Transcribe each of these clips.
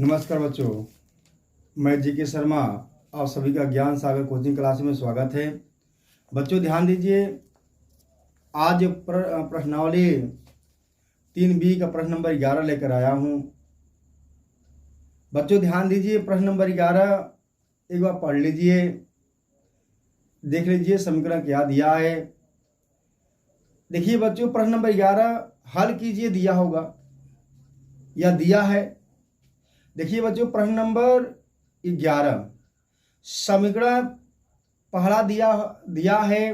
नमस्कार बच्चों, मैं जी.के. शर्मा आप सभी का ज्ञान सागर कोचिंग क्लास में स्वागत है। बच्चों ध्यान दीजिए, आज प्रश्नावली 3B का प्रश्न नंबर 11 लेकर आया हूँ। बच्चों ध्यान दीजिए, प्रश्न नंबर 11 एक बार पढ़ लीजिए, देख लीजिए समीकरण क्या दिया है। देखिए बच्चों, प्रश्न नंबर 11 हल कीजिए दिया होगा या दिया है। देखिए बच्चों, प्रश्न नंबर 11 समीकरण पहला दिया है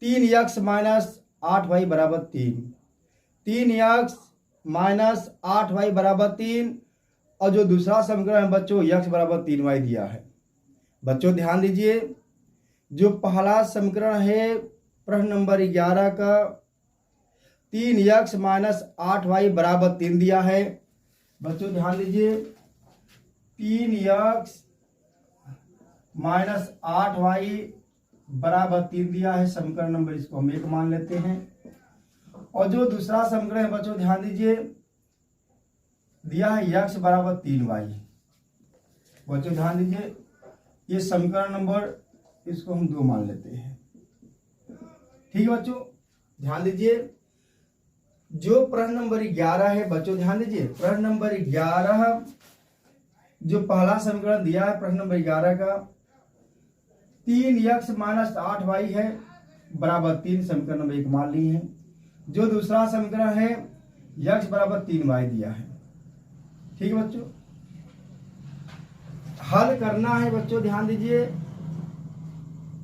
3x माइनस 8y बराबर 3, 3x माइनस 8y बराबर 3, और जो दूसरा समीकरण है बच्चों x बराबर 3y दिया है। बच्चों ध्यान दीजिए, जो पहला समीकरण है प्रश्न नंबर 11 का 3x माइनस 8y बराबर 3 दिया है। बच्चों ध्यान दीजिए, 3x माइनस 8y बराबर 3 दिया है समीकरण नंबर, इसको हम 1 मान लेते हैं। और जो दूसरा समीकरण है बच्चों ध्यान दीजिए, दिया है x बराबर 3y। बच्चों ध्यान दीजिए, ये समीकरण नंबर, इसको हम 2 मान लेते हैं। ठीक है बच्चों, ध्यान दीजिए, जो प्रश्न नंबर 11 है बच्चों ध्यान दीजिए, प्रश्न नंबर 11 जो पहला समीकरण दिया है प्रश्न नंबर 11 का 3x माइनस 8y है बराबर 3, समीकरण नंबर 1 मान ली है। जो दूसरा समीकरण है x बराबर 3y दिया है। ठीक है बच्चों, हल करना है बच्चों ध्यान दीजिए,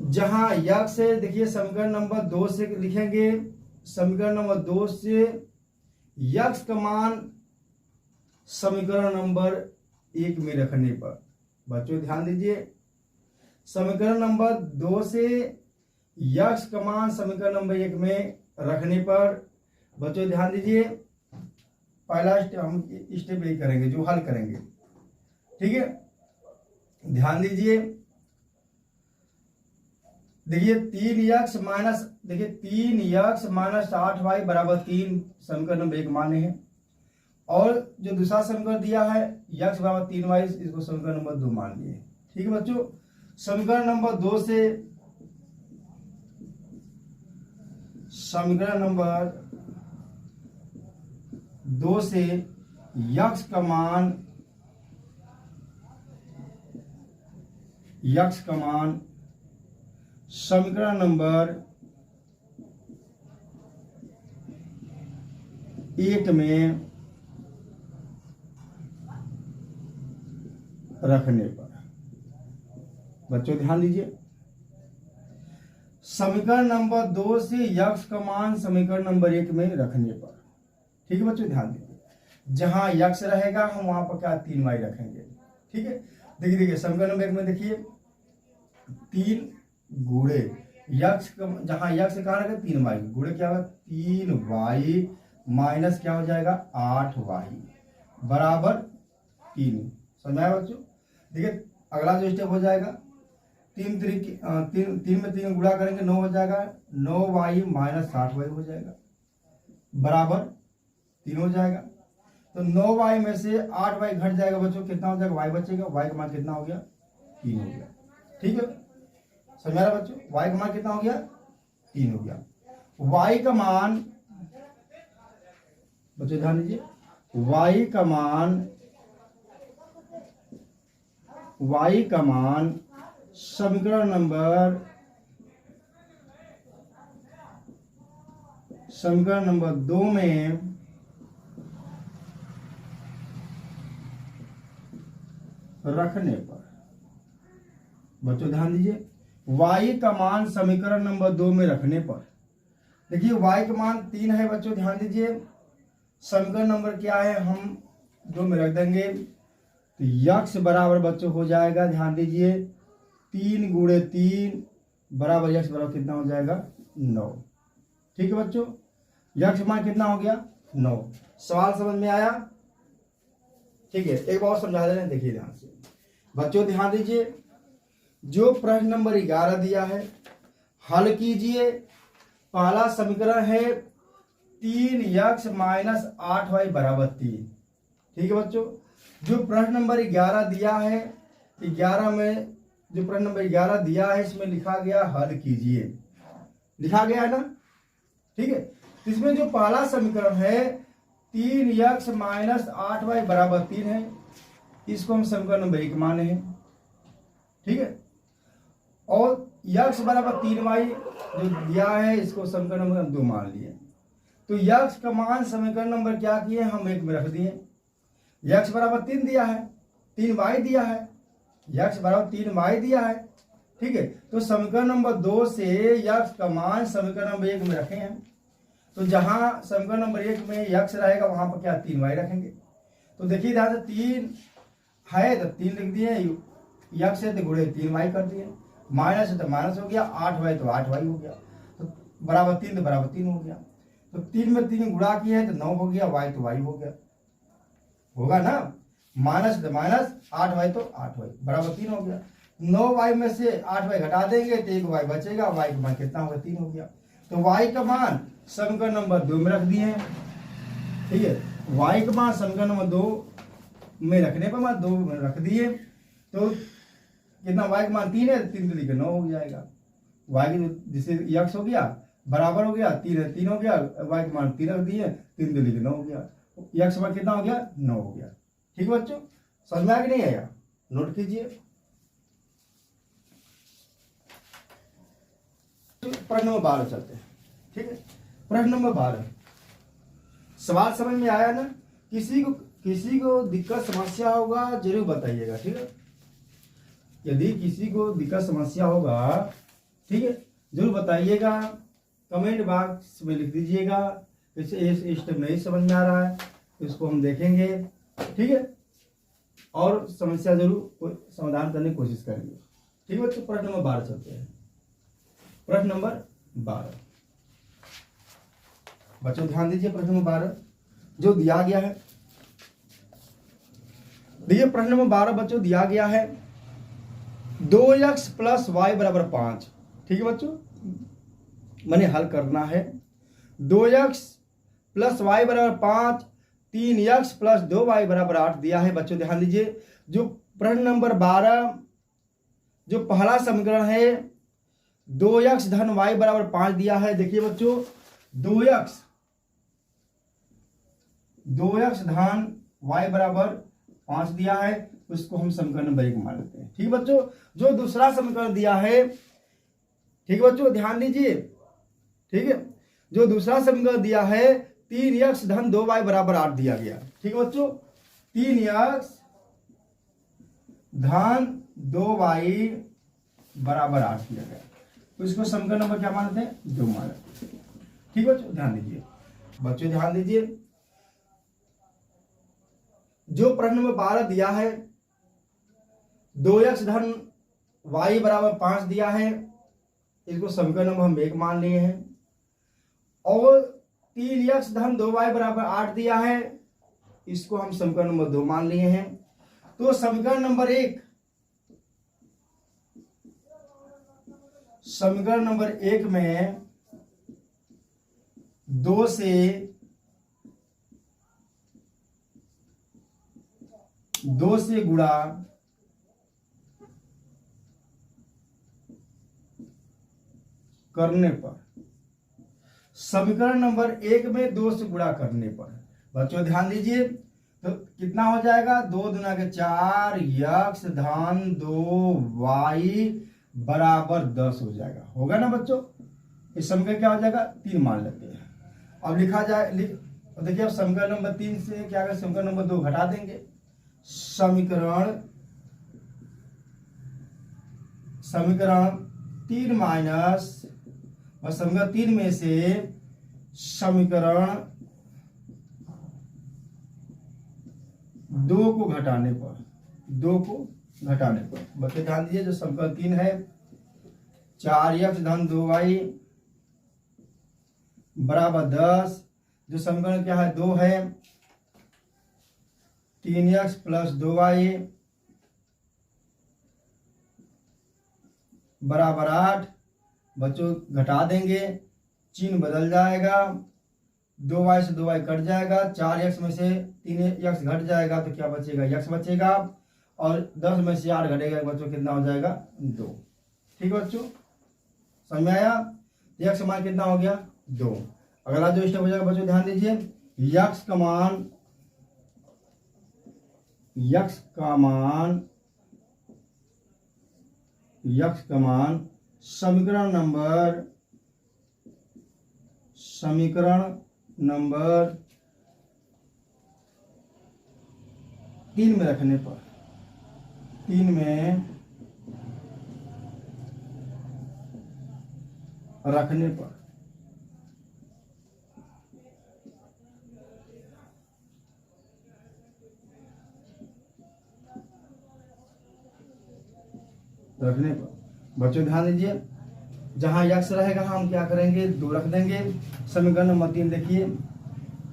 जहां x से देखिए समीकरण नंबर 2 से लिखेंगे, समीकरण नंबर 2 से x का मान समीकरण नंबर 1 में रखने पर। बच्चों ध्यान दीजिए, समीकरण नंबर 2 से x का मान समीकरण नंबर 1 में रखने पर। बच्चों ध्यान दीजिए, पहला स्टेप हम स्टेप यही करेंगे जो हल करेंगे। ठीक है, ध्यान दीजिए, देखिए 3x माइनस 8y बराबर 3, समीकरण नंबर 1 माने हैं। और जो दूसरा समीकरण दिया है x बराबर 3y, इसको समीकरण नंबर 2 मान लिए। ठीक है बच्चों, समीकरण नंबर 2 से x का मान समीकरण नंबर 1 में रखने पर। बच्चों ध्यान दीजिए, समीकरण नंबर 2 से x का मान समीकरण नंबर 1 में रखने पर। ठीक है बच्चों, ध्यान दीजिए, जहां x रहेगा हम वहां पर क्या 3y रखेंगे। ठीक है, देखिए समीकरण नंबर 1 में देखिए 3 गुणे x, जहां x कहाँ रहेगा 3y, गुणे क्या होगा 3y माइनस क्या हो जाएगा 8y बराबर 3। समझ आया बच्चों? देखिए अगला जो स्टेप हो जाएगा, 3 में 3 गुणा करेंगे 9 हो जाएगा, 9y माइनस 8y हो जाएगा बराबर 3 हो जाएगा। तो 9y में से 8y घट जाएगा बच्चों, कितना हो जाएगा y बचेगा, y का मान कितना हो गया 3 हो गया। ठीक है, समझ रहा बच्चों, y का मान कितना हो गया 3 हो गया। y का मान बच्चों ध्यान दीजिए, y का मान समीकरण नंबर 2 में रखने पर। बच्चों ध्यान दीजिए, y का मान समीकरण नंबर 2 में रखने पर। देखिए y का मान 3 है बच्चों, ध्यान दीजिए, समीकरण नंबर क्या है हम 2 में रख देंगे। तो x बराबर बच्चों हो जाएगा, ध्यान दीजिए 3 गुणे 3 बराबर x बराबर कितना हो जाएगा 9। ठीक है बच्चों, x मान कितना हो गया 9। सवाल समझ में आया? ठीक है, एक बार समझा दे रहे हैं, देखिए ध्यान से बच्चों, ध्यान दीजिए, जो प्रश्न नंबर 11 दिया है हल कीजिए। पहला समीकरण है 3x माइनस 8y बराबर 3। ठीक है बच्चों, जो प्रश्न नंबर 11 दिया है, 11 में जो प्रश्न नंबर 11 दिया है इसमें लिखा गया हल कीजिए, लिखा गया है ना, ठीक है। इसमें जो पहला समीकरण है 3x माइनस 8y बराबर 3 है, इसको हम समीकरण नंबर 1 माने हैं, ठीक है। और x बराबर 3y जो दिया है इसको समीकरण नंबर 2 मान लिए। तो x का मान समीकरण नंबर क्या किए हम 1 में रख दिए। x बराबर 3 दिया है, 3y दिया है, x बराबर 3y दिया है, ठीक है। तो समीकरण नंबर 2 से x का मान समीकरण नंबर 1 में रखे हैं। तो जहां समीकरण नंबर 1 में x रहेगा वहां पर क्या 3y रखेंगे। तो देखिए ध्यान से 3 है तो 3 लिख दिए, x है तो गुणे 3y कर दिए, माइनस है तो माइनस हो गया, 8y तो 8y हो गया, तो बराबर 3 तो बराबर 3 हो गया। तो 3 में 3 गुणा किया है तो 9 हो गया, y तो y हो गया, होगा ना, माइनस तो माइनस, 8y तो 8y बराबर 3 हो गया। 9y में से 8y घटा देंगे तो 1y बचेगा, y का मान कितना होगा 3 हो गया। तो y का मान समीकरण नंबर 2 में रख दिए, ठीक है। y का मान समीकरण नंबर 2 में रखने पर मान 2 में रख दिए, तो कितना y का मान 3 है, 3 को लेकर 9 हो जाएगा, y की जिसे x हो गया बराबर हो गया 3 है 3 हो गया, y का मान 3 रख दिए, 3 को लेकर 9 हो गया, x मान कितना हो गया 9 हो गया। ठीक है बच्चों, समझ में आया कि नहीं आया, नोट कीजिए। प्रश्न नंबर 12 चलते हैं, ठीक है। प्रश्न नंबर 12 सवाल समझ में आया ना। किसी को दिक्कत समस्या होगा जरूर बताइएगा, ठीक है। यदि किसी को दिक्कत समस्या होगा, ठीक है, जरूर बताइएगा, कमेंट बॉक्स में लिख दीजिएगा। इस स्टेप नहीं समझ में आ रहा है तो इसको हम देखेंगे, ठीक है, और समस्या जरूर समाधान करने की कोशिश करेंगे, ठीक है। तो प्रश्न नंबर 12 चलते हैं। प्रश्न नंबर 12 बच्चों ध्यान दीजिए, प्रश्न नंबर 12 जो दिया गया है, देखिए प्रश्न नंबर 12 बच्चों दिया गया है 2x प्लस वाई बराबर 5, ठीक है बच्चों, मैंने हल करना है। 2x प्लस वाई बराबर 5, 3x प्लस 2y बराबर 8 दिया है बच्चों, ध्यान दीजिए। जो प्रश्न नंबर 12 जो पहला समीकरण है 2x धन y बराबर 5 दिया है। देखिए बच्चों 2x धन y बराबर 5 दिया है, उसको हम समीकरण नंबर 1 मान लेते हैं, ठीक है बच्चों। जो दूसरा समीकरण दिया है, ठीक है बच्चों ध्यान दीजिए, ठीक है, जो दूसरा समीकरण दिया है 3x धन 2y बराबर 8 दिया गया, ठीक है बच्चों। 3x धन 2y बराबर 8 दिया गया, तो इसको समीकरण नंबर क्या मानते हैं 2 मानते हैं, ठीक बच्चों ध्यान दीजिए। बच्चों ध्यान दीजिए, जो प्रश्न नंबर 12 दिया है 2x धन y बराबर 5 दिया है, इसको समीकरण नंबर हम 1 मान लिए हैं। और 3x धन 2y बराबर 8 दिया है, इसको हम समीकरण नंबर 2 मान लिए हैं। तो समीकरण नंबर 1 में 2 से गुणा करने पर, समीकरण नंबर 1 में 2 से गुणा करने पर बच्चों ध्यान दीजिए, तो कितना हो जाएगा 2 दूना के 4 x धन 2y बराबर 10 हो जाएगा, होगा ना बच्चों। इस समीकरण क्या हो जाएगा 3 मान लेते हैं। अब लिखा जाए देखिए, अब समीकरण नंबर 3 से क्या करें, समीकरण नंबर 2 घटा देंगे। समीकरण 3 माइनस और समीकरण 3 में से समीकरण 2 को घटाने पर बच्चे ध्यान दीजिए, जो समीकरण 3 है 4x धन 2y बराबर 10, जो समीकरण क्या है 2 है 3x प्लस 2y बराबर 8, बच्चों घटा देंगे, चिन्ह बदल जाएगा, 2y से 2y कट जाएगा, 4x में से 3x घट जाएगा तो क्या बचेगा, x बचेगा, और 10 में से 8 घटेगा बच्चों कितना हो जाएगा 2। ठीक है बच्चों, समझ में आया। x का मान कितना हो गया 2। अगला जो स्टेप हो जाएगा बच्चों ध्यान दीजिए, x का मान समीकरण नंबर 3 में रखने पर, बच्चों ध्यान दीजिए, जहां x रहेगा हम क्या करेंगे 2 रख देंगे। समीकरण नंबर 3 देखिए,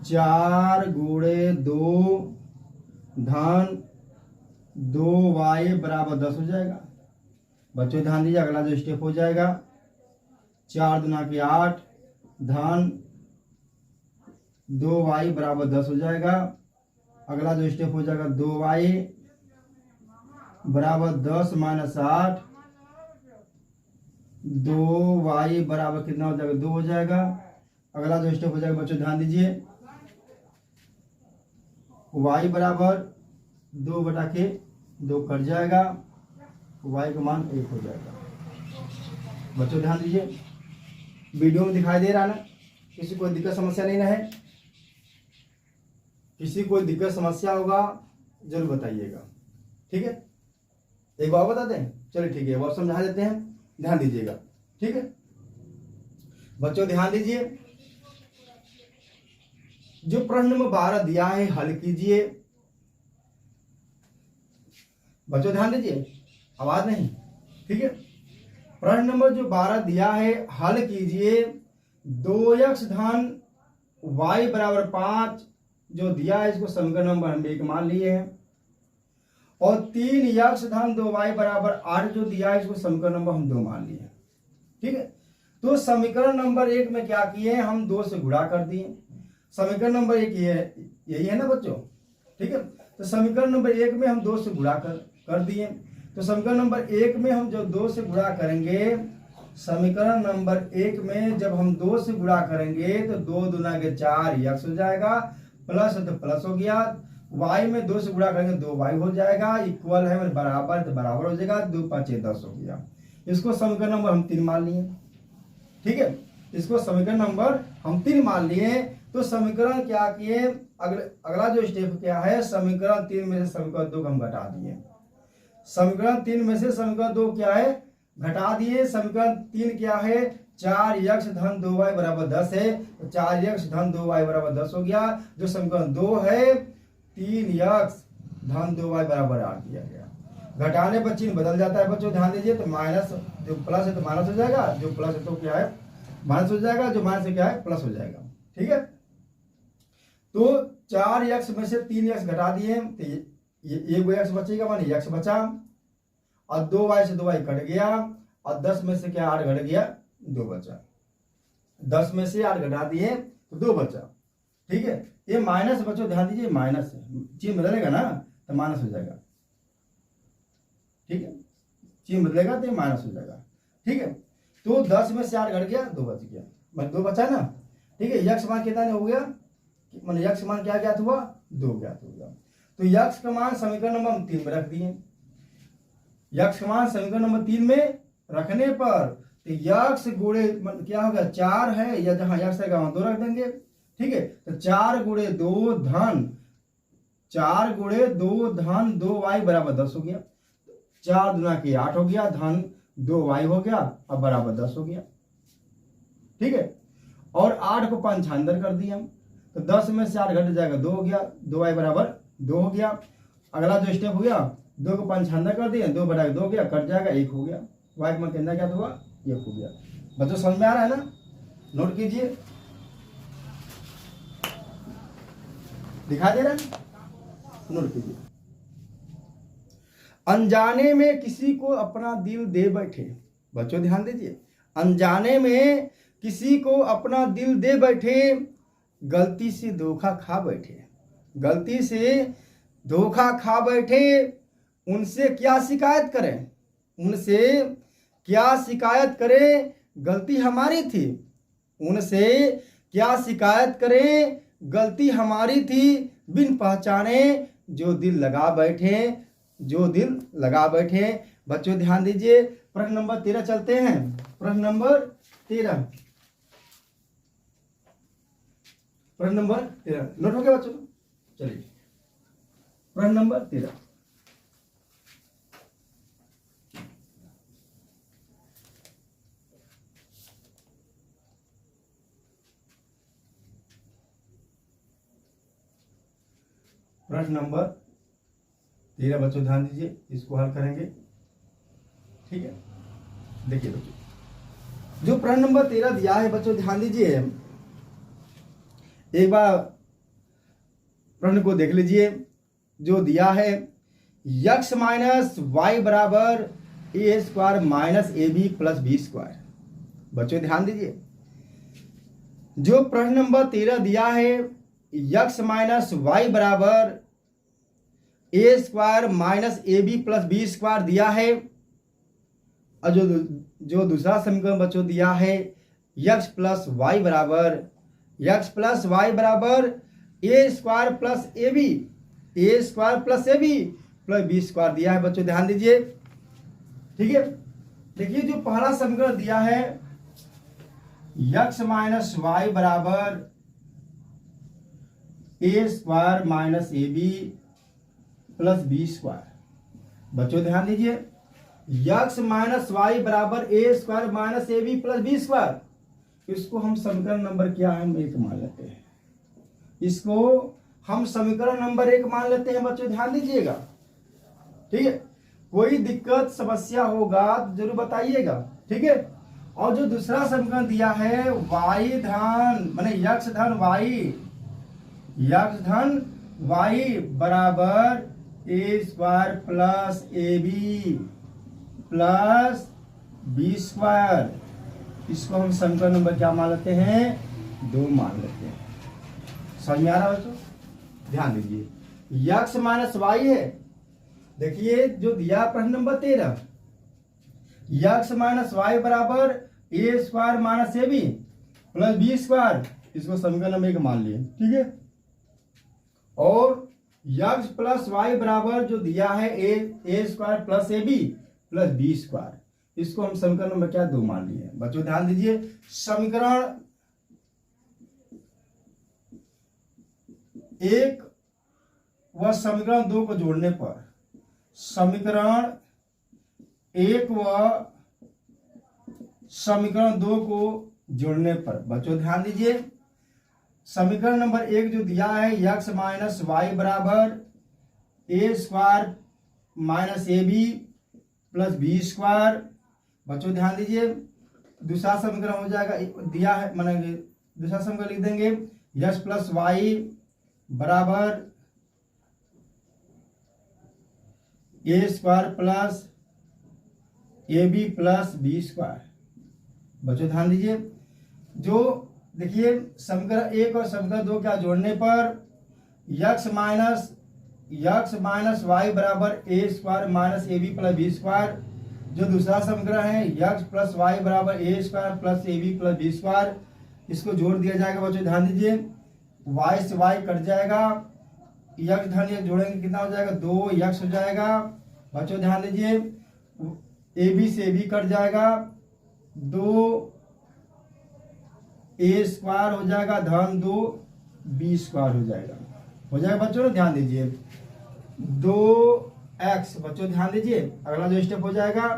4 गुणे 2 धन 2y बराबर 10 हो जाएगा। बच्चों ध्यान दीजिए, अगला जो स्टेप हो जाएगा 4 दूना के 8 धन 2y बराबर 10 हो जाएगा। अगला जो स्टेप हो जाएगा 2y बराबर 10 माइनस 8, 2y बराबर कितना हो जाएगा 2 हो जाएगा। अगला जो स्टेप हो जाएगा बच्चों ध्यान दीजिए, y बराबर 2/2 कट जाएगा, y का मान 1 हो जाएगा। बच्चों ध्यान दीजिए, वीडियो में दिखाई दे रहा ना, किसी कोई दिक्कत समस्या नहीं है, किसी कोई दिक्कत समस्या होगा जरूर बताइएगा। ठीक है, एक बार बता दें, चलिए ठीक है, और समझा देते हैं, ध्यान दीजिएगा। ठीक है बच्चों ध्यान दीजिए, जो प्रश्न नंबर 12 दिया है हल कीजिए। बच्चों ध्यान दीजिए, आवाज नहीं, ठीक है। प्रश्न नंबर जो 12 दिया है हल कीजिए। 2x धन y बराबर 5 जो दिया है इसको समीकरण नंबर हम 1 मान लिए हैं, और 3x धन 2y बराबर 8 जो दिया है इसको समीकरण नंबर हम 2 मान लिए। ठीक है, तो समीकरण नंबर 1 में क्या किए हम 2 से गुणा कर दिए। समीकरण नंबर 1 यही है ना बच्चों। ठीक है, तो समीकरण नंबर 1 में हम 2 से गुणा कर दिए। तो समीकरण नंबर 1 में हम जब 2 से गुणा करेंगे, समीकरण नंबर 1 में जब हम 2 से गुणा करेंगे तो 2 दूना के 4 x हो जाएगा, प्लस तो प्लस हो गया, y में 2 से गुणा करेंगे 2y हो जाएगा, इक्वल है बराबर तो बराबर हो जाएगा, 2 5 10 हो गया। इसको समीकरण नंबर हम 3 मान लिए। ठीक है, इसको समीकरण नंबर हम 3 मान लिए। तो समीकरण क्या किए, अगला जो स्टेप क्या है, समीकरण 3 में से समीकरण 2 हम घटा दिए। समीकरण 3 में से समीकरण 2 क्या है घटा दिए। समीकरण 3 क्या है, 4x धन 2y बराबर 10 है, तो 4x धन 2y बराबर 10 हो गया। जो समीकरण 2 है 3x धन 2y बराबर 8 दिया गया। घटाने पर चिन्ह बदल जाता है बच्चों, ध्यान दीजिए। तो माइनस, जो प्लस है तो माइनस हो जाएगा, जो प्लस है तो क्या है माइनस हो जाएगा, जो माइनस है क्या है प्लस हो जाएगा। ठीक है, तो 4x में से 3x घटा दिए तो ये x बचेगा, मानी x बचा, और 2y से 2y कट गया, और 10 में से क्या 8 घट गया 2 बचा। 10 में से 8 घटा दिए तो 2 बचा। ठीक है, ये माइनस बच्चों ध्यान दीजिए, माइनस है, चिन्ह बदलेगा ना तो माइनस हो जाएगा। ठीक है, चिन्ह बदलेगा तो माइनस हो जाएगा। ठीक है, तो 10 में से 8 घट गया 2 बच गया, मतलब 2 बचा ना। ठीक है, x मान कितना हो गया, मतलब x मान क्या ज्ञात हुआ 2 ज्ञात हो गया। तो x का मान समीकरण नंबर 3 में रख दिए। x का मान समीकरण नंबर 3 में रखने पर तो x गुणे क्या होगा 4 है, या जहां x रहेगा वहां 2 रख देंगे। ठीक है, तो 4 गुणे 2 धन 2y बराबर 10 हो गया। 4 दूना के 8 हो गया, धन 2y हो गया, अब बराबर 10 हो गया। ठीक है, और 8 को 5 अंदर कर दिया, तो 10 में से 8 घट जाएगा 2 हो गया, 2y बराबर 2 हो गया। अगला जो स्टेप हो गया 2 को 5 अंदर कर दिया, 2 बटा 2 हो गया, कट जाएगा 1 हो गया। y का मान कितना क्या हुआ 1 हो गया। बच्चों समझ में आ रहा है ना, नोट कीजिए, दिखाई दे रहा है, नोट कीजिए। अनजाने में किसी को अपना दिल दे बैठे, बच्चों ध्यान दीजिए, अनजाने में किसी को अपना दिल दे बैठे, गलती से धोखा खा बैठे, गलती से धोखा खा बैठे, उनसे क्या शिकायत करें, उनसे क्या शिकायत करें, गलती हमारी थी, उनसे क्या शिकायत करें, गलती हमारी थी, बिन पहचाने जो दिल लगा बैठे, जो दिल लगा बैठे। बच्चों ध्यान दीजिए, प्रश्न नंबर 13 चलते हैं। प्रश्न नंबर 13, प्रश्न नंबर 13 नोट हो गया बच्चों? चलिए प्रश्न नंबर 13, प्रश्न नंबर 13 बच्चों ध्यान दीजिए, इसको हल करेंगे। ठीक है, देखिए बच्चों, जो प्रश्न नंबर 13 दिया है बच्चों ध्यान दीजिए, एक बार प्रश्न को देख लीजिए। जो दिया है x माइनस वाई बराबर a square minus A B plus B square. बच्चों ध्यान दीजिए, जो प्रश्न नंबर 13 दिया है x माइनस वाई बराबर a square minus A B plus B square दिया है, और जो दूसरा समीकरण बच्चों दिया है x प्लस वाई बराबर a square plus a b, a square plus a B plus B square दिया है। बच्चों ध्यान दीजिए, ठीक है। देखिए जो पहला समीकरण दिया है x माइनस वाई बराबर a square minus A B plus B square. बच्चों ध्यान दीजिए, x माइनस वाई बराबर a square minus A B plus B square, इसको हम समीकरण नंबर क्या है, हम 1 मान लेते हैं। इसको हम समीकरण नंबर 1 मान लेते हैं। बच्चों ध्यान दीजिएगा, ठीक है। कोई दिक्कत समस्या होगा तो जरूर बताइएगा, ठीक है। और जो दूसरा समीकरण दिया है y धन माने x धन y बराबर a square plus a B plus B square, इसको हम समीकरण नंबर क्या मान लेते हैं, 2 मान लेते हैं। समझ में आ रहा है बच्चों? ध्यान दीजिए, x माइनस वाई है। देखिए जो दिया प्रश्न नंबर 13, x माइनस वाई बराबर a square minus A B plus B square, इसको समीकरण नंबर 1 मान लिए, ठीक है। और x प्लस वाई बराबर जो दिया है a square plus a B plus B square, इसको हम समीकरण नंबर क्या 2 मान लिए। बच्चों ध्यान दीजिए, समीकरण 1 व समीकरण 2 को जोड़ने पर, समीकरण 1 व समीकरण 2 को जोड़ने पर, बच्चों ध्यान दीजिए, समीकरण नंबर 1 जो दिया है x माइनस वाई बराबर a square minus A B plus B square. बच्चों ध्यान दीजिए, दूसरा समीकरण हो जाएगा, दिया है माने दूसरा समीकरण लिख देंगे x प्लस वाई बराबर a square plus a B plus B square. बच्चों ध्यान दीजिए, जो देखिए समीकरण 1 और समीकरण 2 क्या जोड़ने पर x माइनस वाई बराबर a square minus A B plus B square, जो दूसरा समीकरण है x प्लस वाई बराबर a square plus a B plus B square, इसको जोड़ दिया जाएगा। बच्चों ध्यान दीजिए, y से y कट जाएगा, x धन ये जोड़ेंगे कितना हो जाएगा, 2x हो जाएगा। बच्चों ध्यान दीजिए, ए बी से ए बी कट जाएगा, 2 ए स्क्वायर हो जाएगा धन 2 बी स्क्वायर हो जाएगा बच्चों ध्यान दीजिए, 2x। बच्चों ध्यान दीजिए, अगला जो स्टेप हो जाएगा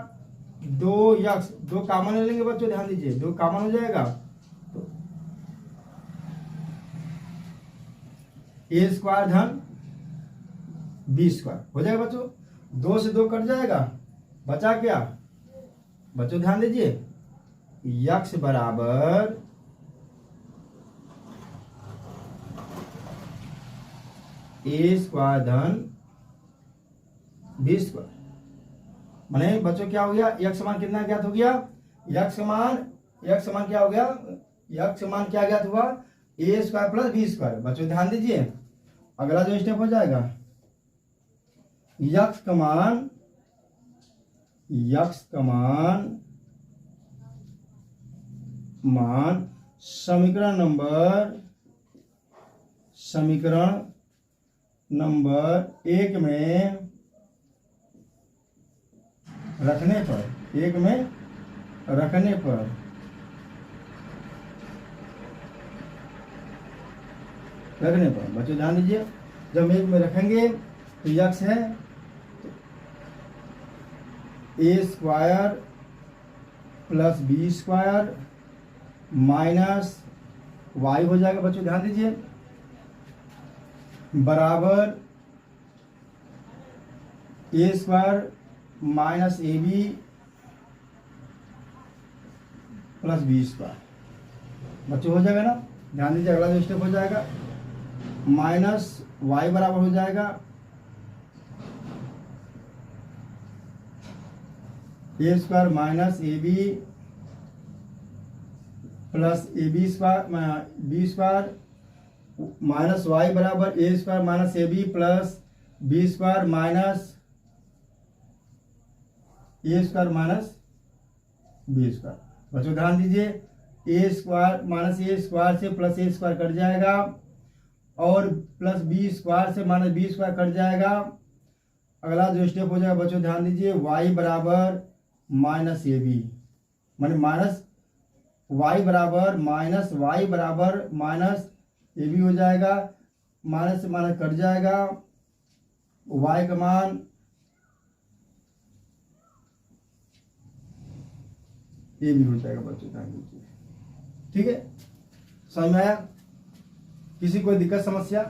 2x, 2 कॉमन ले लेंगे। बच्चों ध्यान दीजिए, 2 कॉमन हो जाएगा, तो ए स्क्वायर धन बी स्क्वायर हो जाएगा। बच्चों 2 से 2 कट जाएगा, बचा क्या? बच्चों ध्यान दीजिए, x बराबर ए स्क्वायर धन बी स्क्वायर, माने बच्चों क्या हो गया, x समान कितना ज्ञात हो गया, x समान क्या हो गया, x समान क्या ज्ञात हुआ, ए स्क्वायर प्लस बी स्क्वायर। बच्चों ध्यान दीजिए, अगला जो स्टेप हो जाएगा, यक्स का मान समीकरण नंबर एक में रखने पर बच्चों ध्यान दीजिए, जब एक में रखेंगे तो यक्स है a square plus B square minus y हो जाएगा। बच्चों ध्यान दीजिए, बराबर a square minus A B plus B square. बच्चों हो जाएगा ना, ध्यान दीजिए, अगला जो स्टेप हो जाएगा, माइनस वाई बराबर हो जाएगा a square minus A B plus a b square minus y बराबर a square minus A B plus B square minus a square minus b square. बच्चों ध्यान दीजिए, a square minus a square से plus a square cut जाएगा और plus B square से minus b square cut जाएगा। अगला जो स्टेप हो जाएगा बच्चों ध्यान दीजिए, वाई बराबर माइनस ए बी, माने माइनस वाई बराबर माइनस ए बी हो जाएगा, माइनस से माइनस कट जाएगा, वाई का मान ए बी हो जाएगा। बच्चों ध्यान दीजिए, ठीक है, समझ में आया? किसी कोई दिक्कत समस्या?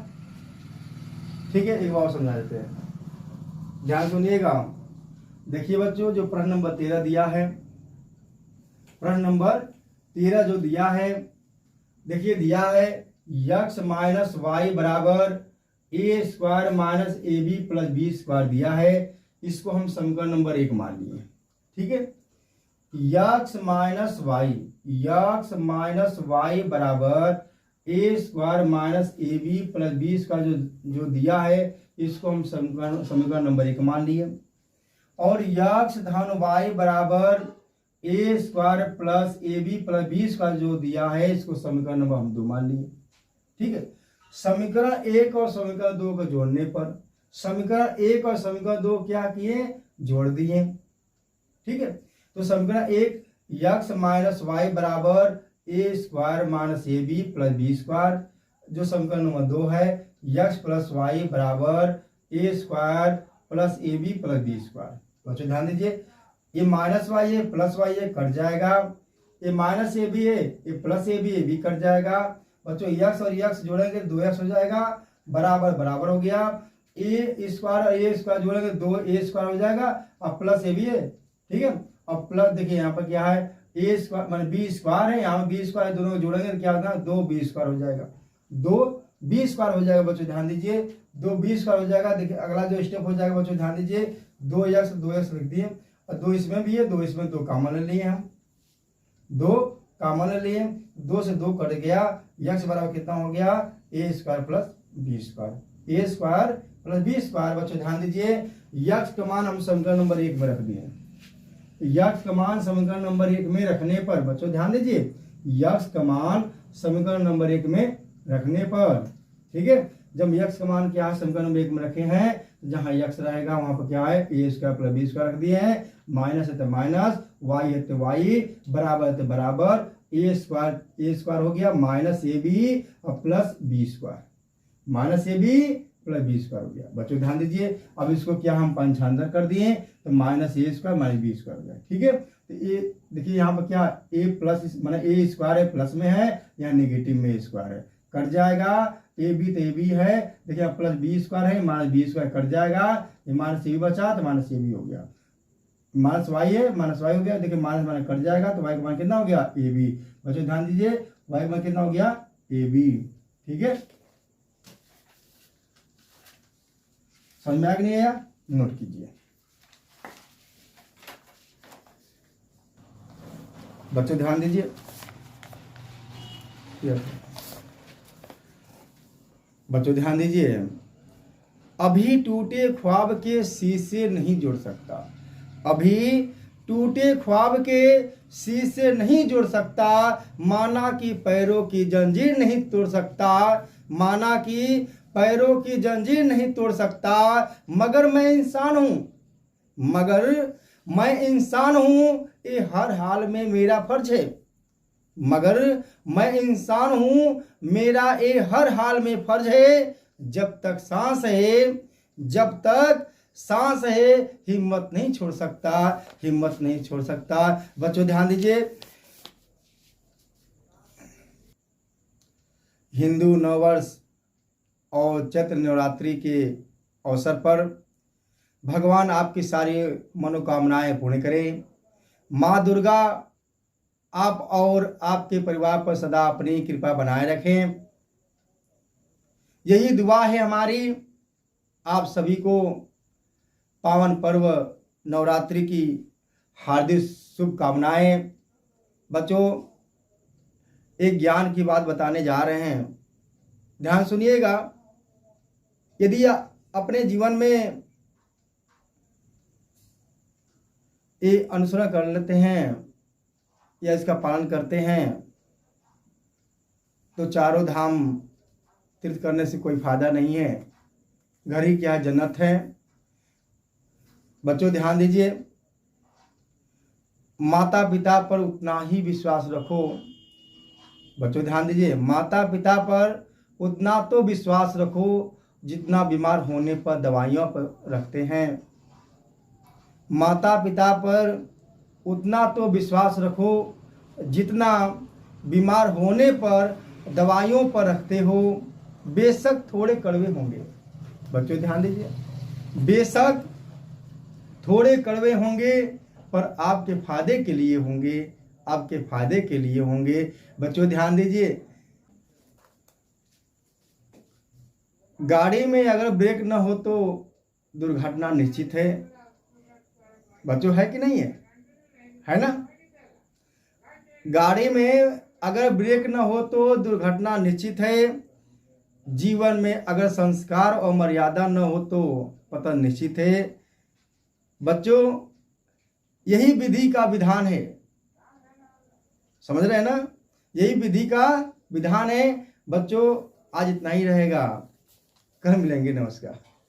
ठीक है, एक बार समझा देते हैं, ध्यान सुनिएगा। देखिए बच्चों, जो प्रश्न नंबर 13 दिया है, प्रश्न नंबर 13 जो दिया है, देखिए दिया है यक्स माइनस वाई बराबर a square minus A B plus B square दिया है। इसको हम समीकरण नंबर 1 मान लिए, ठीक है। यक्स माइनस वाई बराबर a square minus A B plus B square जो दिया है, इसको हम समीकरण नंबर 1 मान लिए। और यक्स धन वाई बराबर a square plus a B plus B square जो दिया है, इसको समीकरण नंबर हम 2 मान लिए, ठीक है। समीकरण 1 और समीकरण 2 को जोड़ने पर समीकरण 1 और समीकरण 2 क्या किए, जोड़ दिए, ठीक है। तो समीकरण 1 यक्स माइनस वाई बराबर a square minus A B plus B square, जो समीकरण नंबर 2 है यक्स प्लस वाई बराबर a square plus a B plus B square. बच्चों ध्यान दीजिए, ये माइनस वाई है प्लस वाई है कट जाएगा, ये माइनस ए बी है ये प्लस ए बी कट जाएगा। बच्चों यक्स और यक्स जोड़ेंगे 2x हो जाएगा, बराबर हो गया। ए स्क्वायर और ए स्क्वायर जोड़ेंगे 2a स्क्वायर हो जाएगा, अब प्लस ए बी है, ठीक है। अब प्लस देखिए यहाँ पर क्या है, ए स्क्वायर मान बी स्क्वायर है, यहाँ बी स्क्वायर दोनों जोड़ेंगे तो क्या होगा, 2b स्क्वायर हो जाएगा, 2b स्क्वायर हो जाएगा। बच्चों ध्यान दीजिए, 2b स्क्वायर हो जाएगा। देखिए अगला जो स्टेप हो जाएगा बच्चों ध्यान दीजिए, 2x लिख दिए और 2 इसमें भी है, 2 इसमें, 2 कॉमन ले लिए हम, 2 कॉमन ले लिए, 2 से 2 कट गया, यक्स बराबर कितना हो गया, ए स्क्वायर प्लस बी स्क्वायर, ए स्क्वायर प्लस बी स्क्वायर। बच्चों ध्यान दीजिए, यक्स का मान हम समीकरण नंबर 1 में रख दिए, यक्स का मान समीकरण नंबर 1 में रखने पर, बच्चों ध्यान दीजिए, यक्स का मान समीकरण नंबर 1 में रखने पर, ठीक है। जब यक्स का मान क्या है समीकरण नंबर 1 में रखे हैं, जहां यक्स रहेगा वहां पर क्या है, a square plus B square रख दिए हैं, माइनस है तो माइनस, वाई है तो वाई, बराबर है तो बराबर, ए स्क्वायर हो गया माइनस ए बी और plus B square, minus A B plus B square हो गया। बच्चों ध्यान दीजिए, अब इसको क्या हम पंचांतर कर दिए तो minus a square minus b square हो गया, ठीक है। तो ये देखिए यहाँ पर क्या, ए प्लस माना ए स्क्वायर है प्लस में है, यहाँ नेगेटिव में स्क्वायर है, कट जाएगा, ए बी तो ए बी है, देखिए प्लस बी स्क्वायर है, माइनस बी स्क्वायर कट जाएगा, ये माइनस ए बी बचा तो माइनस ए बी हो गया, माइनस वाई है माइनस वाई हो गया, देखिए माइनस माइनस कट जाएगा तो वाई का मान कितना हो गया, ए बी। बच्चों ध्यान दीजिए, वाई का मान कितना हो गया, ए बी, ठीक है। समझ में आ नहीं आया, नोट कीजिए। बच्चों ध्यान दीजिए, बच्चों ध्यान दीजिए, अभी टूटे ख्वाब के शीशे नहीं जोड़ सकता, अभी टूटे ख्वाब के शीशे नहीं जोड़ सकता, माना कि पैरों की जंजीर नहीं तोड़ सकता, माना कि पैरों की जंजीर नहीं तोड़ सकता, मगर मैं इंसान हूं, मगर मैं इंसान हूं, ये हर हाल में मेरा फर्ज है, मगर मैं इंसान हूं, मेरा ये हर हाल में फर्ज है, जब तक सांस है, जब तक सांस है, हिम्मत नहीं छोड़ सकता, हिम्मत नहीं छोड़ सकता। बच्चों ध्यान दीजिए, हिंदू नववर्ष और चैत्र नवरात्रि के अवसर पर भगवान आपकी सारी मनोकामनाएं पूर्ण करें। माँ दुर्गा आप और आपके परिवार पर सदा अपनी कृपा बनाए रखें, यही दुआ है हमारी। आप सभी को पावन पर्व नवरात्रि की हार्दिक शुभकामनाएं। बच्चों, एक ज्ञान की बात बताने जा रहे हैं, ध्यान सुनिएगा। यदि अपने जीवन में ये अनुसरण कर लेते हैं या इसका पालन करते हैं तो चारों धाम तीर्थ करने से कोई फायदा नहीं है, घर ही क्या जन्नत है। बच्चों ध्यान दीजिए, माता पिता पर उतना ही विश्वास रखो। बच्चों ध्यान दीजिए, माता पिता पर उतना तो विश्वास रखो जितना बीमार होने पर दवाइयों पर रखते हैं। माता पिता पर उतना तो विश्वास रखो जितना बीमार होने पर दवाइयों पर रखते हो। बेशक थोड़े कड़वे होंगे, बच्चों ध्यान दीजिए, बेशक थोड़े कड़वे होंगे पर आपके फायदे के लिए होंगे, आपके फायदे के लिए होंगे। बच्चों ध्यान दीजिए, गाड़ी में अगर ब्रेक न हो तो दुर्घटना निश्चित है। बच्चों है कि नहीं है ना? गाड़ी में अगर ब्रेक न हो तो दुर्घटना निश्चित है। जीवन में अगर संस्कार और मर्यादा न हो तो पतन निश्चित है। बच्चों, यही विधि का विधान है, समझ रहे हैं ना? यही विधि का विधान है। बच्चों, आज इतना ही रहेगा, कल मिलेंगे। नमस्कार।